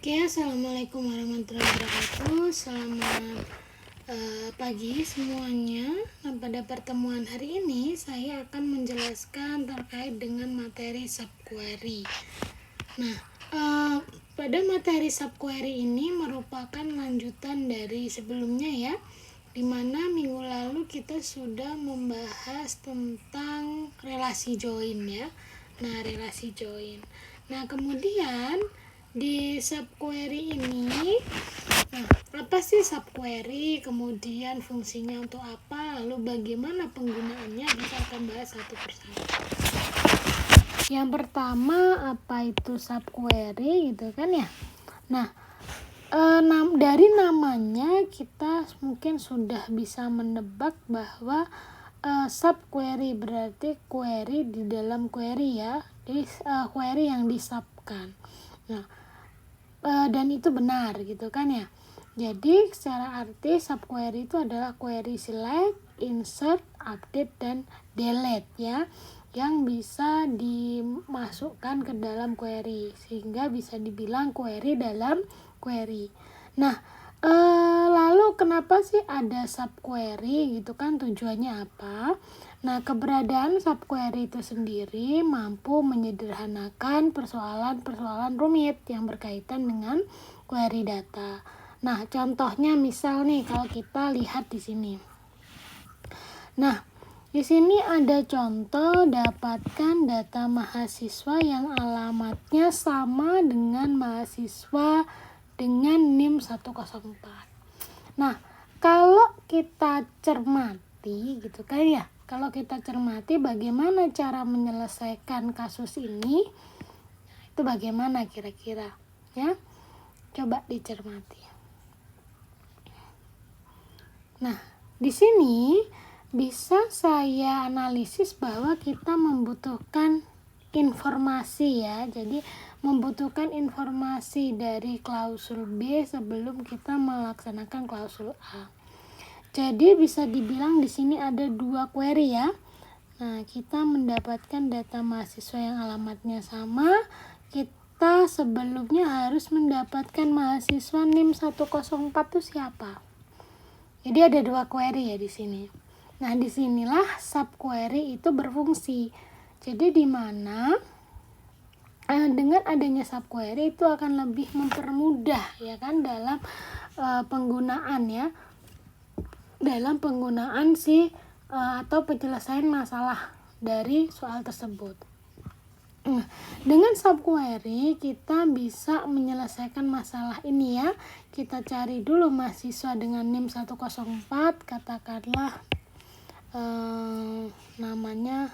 Oke, assalamualaikum warahmatullahi wabarakatuh. Selamat pagi semuanya. Nah, pada pertemuan hari ini saya akan menjelaskan terkait dengan materi subquery. Nah, pada materi subquery ini merupakan lanjutan dari sebelumnya ya, dimana minggu lalu kita sudah membahas tentang relasi join ya. Nah, relasi join. Nah, kemudian di subquery ini, apa sih subquery, kemudian fungsinya untuk apa, lalu bagaimana penggunaannya, kita akan bahas satu persatu. Yang pertama, apa itu subquery gitu kan ya. Nah, dari namanya kita mungkin sudah bisa menebak bahwa subquery berarti query di dalam query ya. Jadi query yang disubkan. Nah, dan itu benar gitu kan ya. Jadi secara arti subquery itu adalah query select, insert, update, dan delete ya, yang bisa dimasukkan ke dalam query sehingga bisa dibilang query dalam query. Nah, lalu kenapa sih ada subquery gitu kan, tujuannya apa? Nah, keberadaan subquery itu sendiri mampu menyederhanakan persoalan-persoalan rumit yang berkaitan dengan query data. Nah, contohnya misal nih kalau kita lihat di sini. Nah, di sini ada contoh dapatkan data mahasiswa yang alamatnya sama dengan mahasiswa dengan NIM 104. Nah, kalau kita cermati gitu kan ya, kalau kita cermati bagaimana cara menyelesaikan kasus ini, itu bagaimana kira-kira ya? Coba dicermati. Nah, di sini bisa saya analisis bahwa kita membutuhkan informasi ya. Jadi membutuhkan informasi dari klausul B sebelum kita melaksanakan klausul A. Jadi bisa dibilang di sini ada dua query ya. Nah, kita mendapatkan data mahasiswa yang alamatnya sama. Kita sebelumnya harus mendapatkan mahasiswa NIM 104 itu siapa? Jadi ada dua query ya di sini. Nah, disinilah subquery itu berfungsi. Jadi di mana dengan adanya subquery itu akan lebih mempermudah ya kan dalam penggunaan ya. Dalam penggunaan atau penyelesaian masalah dari soal tersebut. Dengan subquery kita bisa menyelesaikan masalah ini ya. Kita cari dulu mahasiswa dengan NIM 104, katakanlah namanya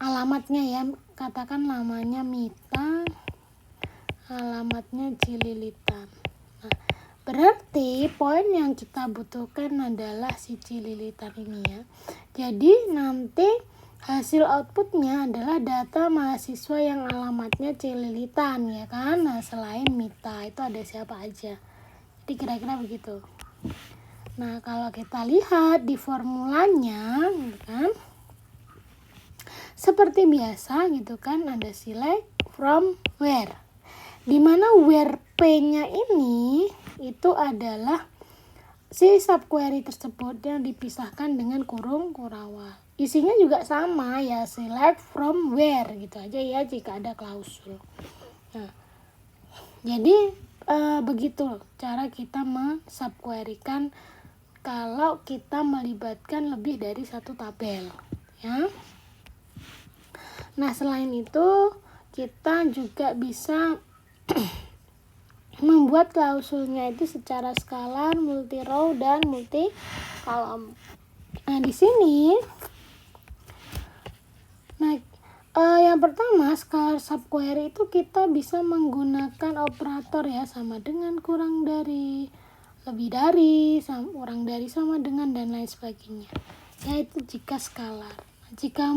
alamatnya ya, katakan namanya Mita, alamatnya Cililitan. Nah, berarti poin yang kita butuhkan adalah si Cililitan ini ya. Jadi nanti hasil outputnya adalah data mahasiswa yang alamatnya Cililitan ya kan. Nah, selain Mita itu ada siapa aja. Jadi kira-kira begitu. Nah, kalau kita lihat di formulanya gitu kan, seperti biasa gitu kan, ada select from where. Dimana where P-nya ini itu adalah si subquery tersebut yang dipisahkan dengan kurung kurawal. Isinya juga sama ya, select from where gitu aja ya jika ada klausul. Nah, jadi begitu cara kita mensubquerykan kalau kita melibatkan lebih dari satu tabel ya. Nah, selain itu kita juga bisa membuat klausulnya itu secara skalar, multi row dan multi kolom. Nah, di sini yang pertama skalar subquery itu kita bisa menggunakan operator ya, sama dengan, kurang dari, lebih dari, kurang dari, sama dengan, dan lain sebagainya. Yaitu jika skalar. Jika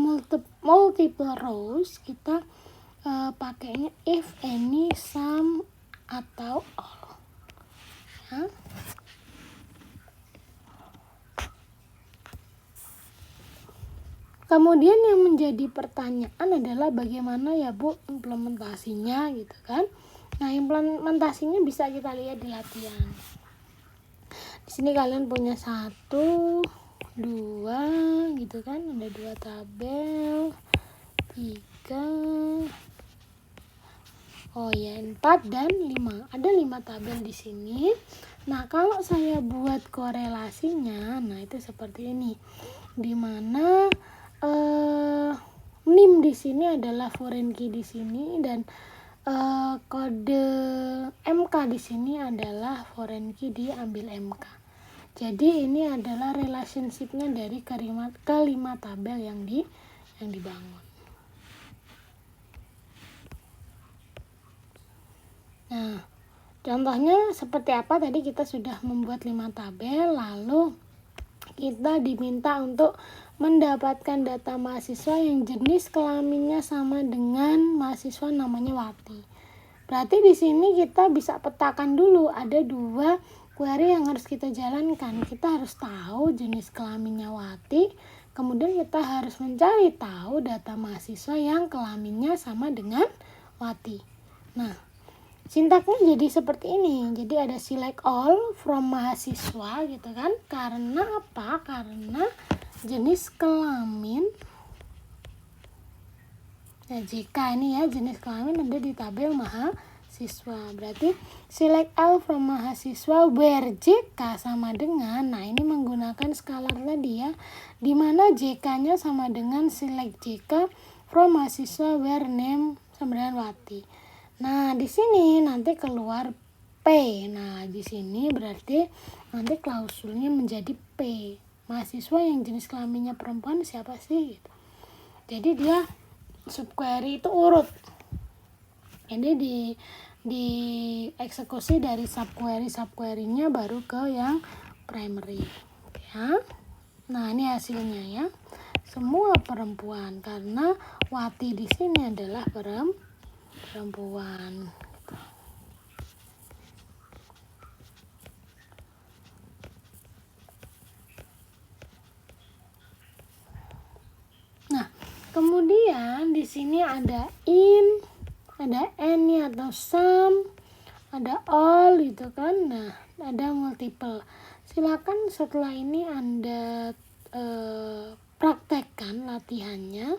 multiple rows kita pakainya if, any, some, atau all ya. Kemudian yang menjadi pertanyaan adalah bagaimana ya Bu implementasinya gitu kan. Nah, implementasinya bisa kita lihat di latihan. Di sini kalian punya 1, 2 gitu kan, ada 2 tabel, 3, 4 dan 5. Ada 5 tabel di sini. Nah, kalau saya buat korelasinya, nah itu seperti ini. Di mana NIM di sini adalah foreign key di sini, dan kode MK di sini adalah foreign key diambil MK. Jadi ini adalah relationship-nya dari kelima tabel yang dibangun. Nah, contohnya seperti apa? Tadi kita sudah membuat 5 tabel, lalu kita diminta untuk mendapatkan data mahasiswa yang jenis kelaminnya sama dengan mahasiswa namanya Wati. Berarti di sini kita bisa petakan dulu, ada 2 query yang harus kita jalankan. Kita harus tahu jenis kelaminnya Wati, kemudian kita harus mencari tahu data mahasiswa yang kelaminnya sama dengan Wati. Nah, sintaknya jadi seperti ini. Jadi ada select all from mahasiswa gitu kan. Karena apa? Karena jenis kelamin JK ini ya, jenis kelamin ada di tabel mahasiswa. Berarti select all from mahasiswa where JK sama dengan, nah ini menggunakan scalar tadi ya, dimana JK-nya sama dengan select JK from mahasiswa where name sama dengan Wati. Nah, di sini nanti keluar P. Nah, di sini berarti nanti klausulnya menjadi P. Mahasiswa yang jenis kelaminnya perempuan siapa sih? Gitu. Jadi dia subquery itu urut. Ini di eksekusi dari subquery-nya baru ke yang primary. Ya. Nah, ini hasilnya ya. Semua perempuan karena Wati di sini adalah perempuan. Nah, kemudian di sini ada in, ada any atau some, ada all gitu kan. Nah, ada multiple. Silakan setelah ini Anda praktekkan latihannya.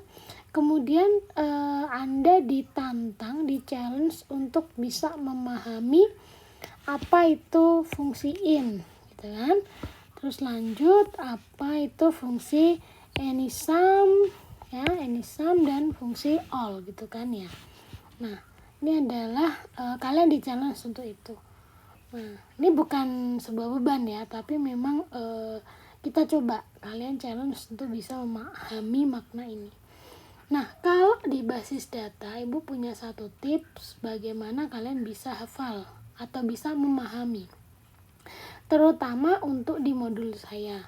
Kemudian Anda ditantang, di-challenge untuk bisa memahami apa itu fungsi in, gitu kan. Terus lanjut, apa itu fungsi any sum, ya, any sum dan fungsi all gitu kan ya. Nah, ini adalah kalian di-challenge untuk itu. Nah, ini bukan sebuah beban ya, tapi memang kita coba kalian challenge untuk bisa memahami makna ini. Nah, kalau di basis data, Ibu punya satu tips bagaimana kalian bisa hafal atau bisa memahami, terutama untuk di modul saya.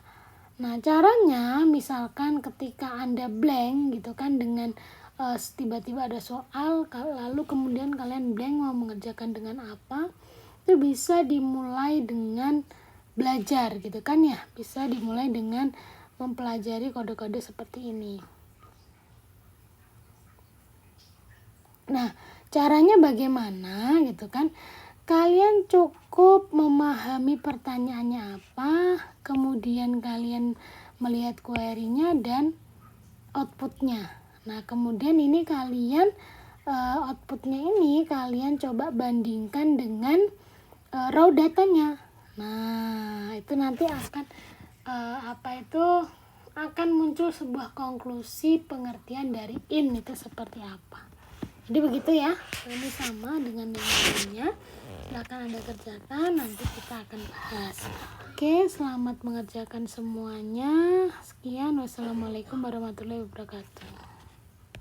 Nah, caranya misalkan ketika Anda blank gitu kan, dengan tiba-tiba ada soal, lalu kemudian kalian blank mau mengerjakan dengan apa, itu bisa dimulai dengan belajar gitu kan ya, bisa dimulai dengan mempelajari kode-kode seperti ini. Nah, caranya bagaimana gitu kan? Kalian cukup memahami pertanyaannya apa, kemudian kalian melihat query-nya dan outputnya. Nah, kemudian ini kalian outputnya ini kalian coba bandingkan dengan raw datanya. Nah, itu nanti akan akan muncul sebuah konklusi pengertian dari in itu seperti apa. Jadi begitu ya, ini sama dengan yang lainnya. Silakan Anda kerjakan, nanti kita akan bahas. Oke, selamat mengerjakan semuanya. Sekian, wassalamualaikum warahmatullahi wabarakatuh.